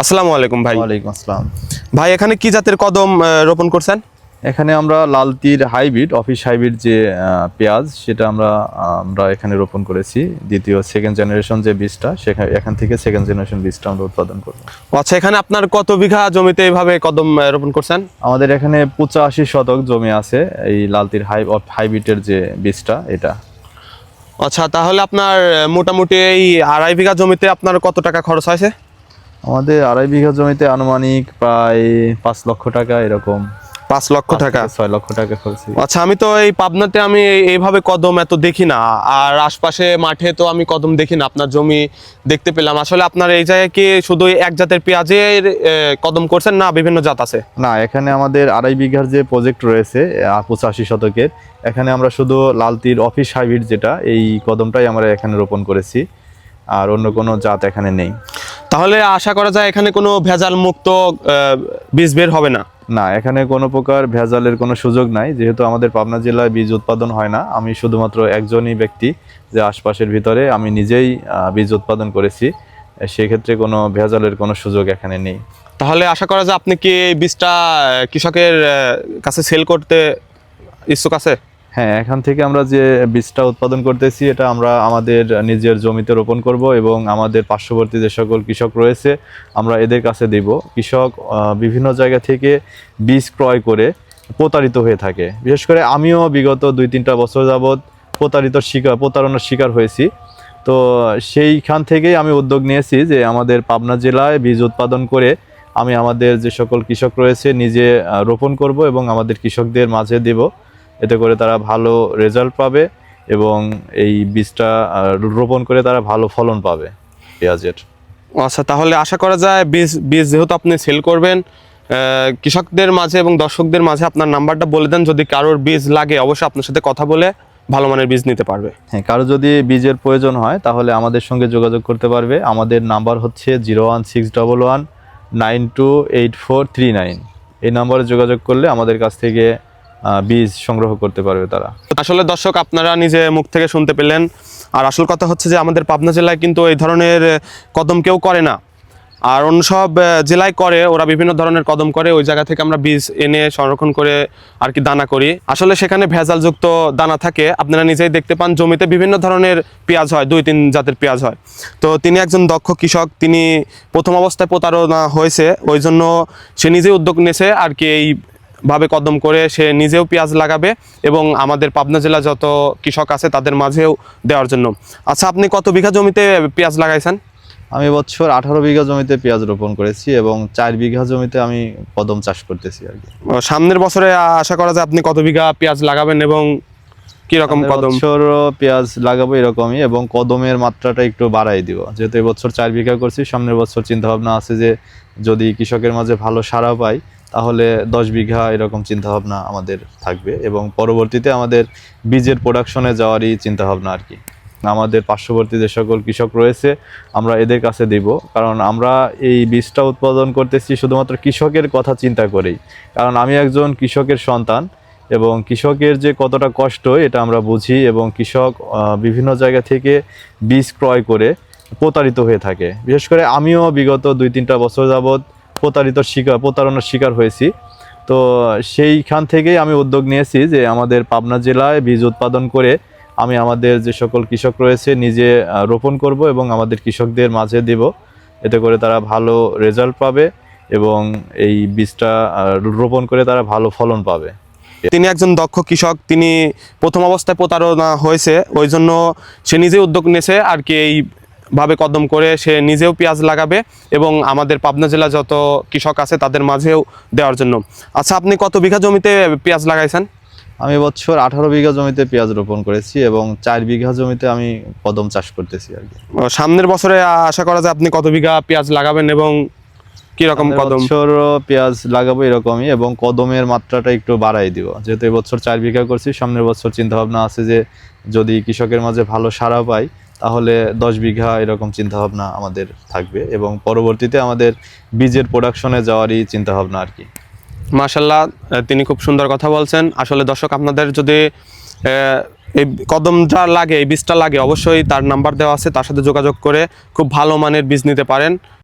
আসসালামু আলাইকুম ভাই। ওয়ালাইকুম আসসালাম। ভাই এখানে কি জাতের কদম রোপণ করছেন? এখানে আমরা লালতির হাইব্রিড অফিস হাইব্রিড যে পেঁয়াজ সেটা আমরা এখানে রোপণ করেছি। দ্বিতীয় সেকেন্ড জেনারেশন যে বীজটা সেখানে এখান থেকে সেকেন্ড জেনারেশন বীজটা আমরা উৎপাদন করব। আচ্ছা, এখানে আপনার কত বিঘা জমিতে এইভাবে কদম রোপণ করছেন? আমাদের এখানে 85 শতক জমি আছে এই লালতির হাইব্রিডের যে বীজটা এটা। আচ্ছা, তাহলে আপনার মোটামুটি এই 2.5 বিঘা জমিতে আপনার কত টাকা খরচ হয়েছে? আমাদের 2.5 বিঘা জমিতে আনুমানিক প্রায় 5 লক্ষ টাকা এরকম। 5 লক্ষ টাকা? 6 লক্ষ টাকা খরচ। আচ্ছা, আমি তো এই পাবনাতে আমি এইভাবে কদম এত দেখি না, আর আশপাশে মাঠে তো আমি কদম দেখি না। আপনার জমি দেখতে পেলাম। আসলে আপনার এই জায়গায় কি শুধু এক জাতের পেঁয়াজের কদম করছেন, না বিভিন্ন জাত আছে? না, এখানে আমাদের 2.5 বিঘার যে প্রজেক্ট রয়েছে 85 শতকের, এখানে আমরা শুধু লালতির অফিস হাইব্রিড যেটা এই কদমটাই আমরা এখানে রোপণ করেছি, আর অন্য কোনো জাত এখানে নেই। তাহলে আশা করা যায় এখানে কোনো ভেজাল মুক্ত বীজ বের হবে না? না, এখানে কোনো প্রকার ভেজালের কোনো সুযোগ নাই, যেহেতু আমাদের পাবনা জেলায় বীজ উৎপাদন হয় না। আমি শুধুমাত্র একজনই ব্যক্তি যে আশপাশের ভিতরে আমি নিজেই বীজ উৎপাদন করেছি। সেক্ষেত্রে কোনো ভেজালের কোনো সুযোগ এখানে নেই। তাহলে আশা করা যায় আপনি কি এই বীজটা কৃষকের কাছে সেল করতে ইচ্ছুক আছে? হ্যাঁ, এখান থেকে আমরা যে বীজটা উৎপাদন করতেছি এটা আমরা আমাদের নিজের জমিতে রোপণ করব এবং আমাদের পার্শ্ববর্তী যে সকল কৃষক রয়েছে আমরা এদের কাছে দেব। কৃষক বিভিন্ন জায়গা থেকে বীজ ক্রয় করে প্রতারিত হয়ে থাকে। বিশেষ করে আমিও বিগত 2-3টা বছর যাবৎ প্রতারণার শিকার হয়েছি। তো সেইখান থেকেই আমি উদ্যোগ নিয়েছি যে আমাদের পাবনা জেলায় বীজ উৎপাদন করে আমি আমাদের যে সকল কৃষক রয়েছে নিজে রোপণ করব এবং আমাদের কৃষকদের মাঝে দেব। এতে করে তারা ভালো রেজাল্ট পাবে এবং এই বীজটা রোপণ করে তারা ভালো ফলন পাবে পেঁয়াজের। আচ্ছা, তাহলে আশা করা যায় বীজ বীজ যেহেতু আপনি সেল করবেন, কৃষকদের মাঝে এবং দর্শকদের মাঝে আপনার নাম্বারটা বলে দেন। যদি কারোর বীজ লাগে অবশ্যই আপনার সাথে কথা বলে ভালো মানের বীজ নিতে পারবে। হ্যাঁ, কারো যদি বীজের প্রয়োজন হয় তাহলে আমাদের সঙ্গে যোগাযোগ করতে পারবে। আমাদের নাম্বার হচ্ছে 01611928439। এই নাম্বারে যোগাযোগ করলে আমাদের কাছ থেকে বীজ সংগ্রহ করতে পারবে তারা। আসলে দর্শক, আপনারা নিজে মুখ থেকে শুনতে পেলেন। আর আসল কথা হচ্ছে যে আমাদের পাবনা জেলায় কিন্তু এই ধরনের কদম কেউ করে না, আর অন্য সব জেলায় করে। ওরা বিভিন্ন ধরনের কদম করে, ওই জায়গা থেকে আমরা বীজ এনে সংরক্ষণ করে আর কি দানা করি। আসলে সেখানে ভেজালযুক্ত দানা থাকে, আপনারা নিজেই দেখতে পান। জমিতে বিভিন্ন ধরনের পেঁয়াজ হয়, 2-3 জাতের পেঁয়াজ হয়। তো তিনি একজন দক্ষ কৃষক, তিনি প্রথম অবস্থায় প্রতারণা হয়েছে, ওই জন্য সে নিজেই উদ্যোগ নিয়েছে আর কি এইভাবে কদম করে সে নিজেও পেঁয়াজ লাগাবে এবং আমাদের পাবনা জেলা যত কৃষক আছে তাদের মাঝেও দেওয়ার জন্য। আচ্ছা, আপনি কত বিঘা জমিতে পেঁয়াজ লাগাইছেন? আমি বছর 18 বিঘা জমিতে পেঁয়াজ রোপণ করেছি এবং 4 বিঘা জমিতে আমি কদম চাষ করতেছি আর কি। সামনের বছরে আশা করা যায় আপনি কত বিঘা পেঁয়াজ লাগাবেন এবং কি রকম কদম? বছর পেঁয়াজ লাগাবো এরকমই, এবং কদমের মাত্রাটা একটু বাড়াই দিব। যেহেতু এবছর 4 বিঘা করছি, সামনের বছর চিন্তা ভাবনা আছে যে যদি কৃষকের মাঝে ভালো সাড়া পাই তাহলে 10 বিঘা এরকম চিন্তা ভাবনা আমাদের থাকবে এবং পরবর্তীতে আমাদের বীজের প্রোডাকশনে যাওয়ারই চিন্তা ভাবনা আর কি। আমাদের পার্শ্ববর্তী যে সকল কৃষক রয়েছে আমরা এদের কাছে দেব, কারণ আমরা এই বীজটা উৎপাদন করতেছি শুধুমাত্র কৃষকের কথা চিন্তা করেই। কারণ আমি একজন কৃষকের সন্তান এবং কৃষকের যে কতটা কষ্ট এটা আমরা বুঝি, এবং কৃষক বিভিন্ন জায়গা থেকে বীজ ক্রয় করে প্রতারিত হয়ে থাকে। বিশেষ করে আমিও বিগত 2-3টা বছর যাবৎ প্রতারণার শিকার হয়েছি। তো সেইখান থেকেই আমি উদ্যোগ নিয়েছি যে আমাদের পাবনা জেলায় বীজ উৎপাদন করে আমি আমাদের যে সকল কৃষক রয়েছে নিজে রোপণ করব এবং আমাদের কৃষকদের মাঝে দেব। এতে করে তারা ভালো রেজাল্ট পাবে এবং এই বীজটা রোপণ করে তারা ভালো ফলন পাবে। তিনি একজন দক্ষ কৃষক, তিনি প্রথম অবস্থায় প্রতারণা হয়েছে, ওই জন্য সে নিজেই উদ্যোগ নিয়েছে আর কি এইভাবে কদম করে সে নিজেও পেঁয়াজ লাগাবে এবং আমাদের পাবনা জেলা যত কৃষক আছে তাদের মাঝেও দেওয়ার জন্য। আচ্ছা, আপনি কত বিঘা জমিতে পেঁয়াজ লাগাইছেন? আমি বছর 18 বিঘা জমিতে পেঁয়াজ রোপণ করেছি এবং 4 বিঘা জমিতে আমি কদম চাষ করতেছি আর কি। সামনের বছরে আশা করা যায় আপনি কত বিঘা পেঁয়াজ লাগাবেন এবং কি রকম কদম? বছর পেঁয়াজ লাগাবো এরকমই, এবং কদমের মাত্রাটা একটু বাড়াই দিব। যেহেতু এবছর 4 বিঘা করছি, সামনের বছর চিন্তা ভাবনা আছে যে যদি কৃষকের মাঝে ভালো সাড়া পাই তাহলে 10 বিঘা এরকম চিন্তা ভাবনা আমাদের থাকবে এবং পরবর্তীতে আমাদের বীজের প্রোডাকশনে যাওয়ারই চিন্তা ভাবনা আর কি। মাশাল্লাহ, তিনি খুব সুন্দর কথা বলছেন। আসলে দর্শক, আপনাদের যদি এই কদমটা লাগে, এই বীজটা লাগে, অবশ্যই তার নাম্বার দেওয়া আছে, তার সাথে যোগাযোগ করে খুব ভালো মানের বীজ নিতে পারেন।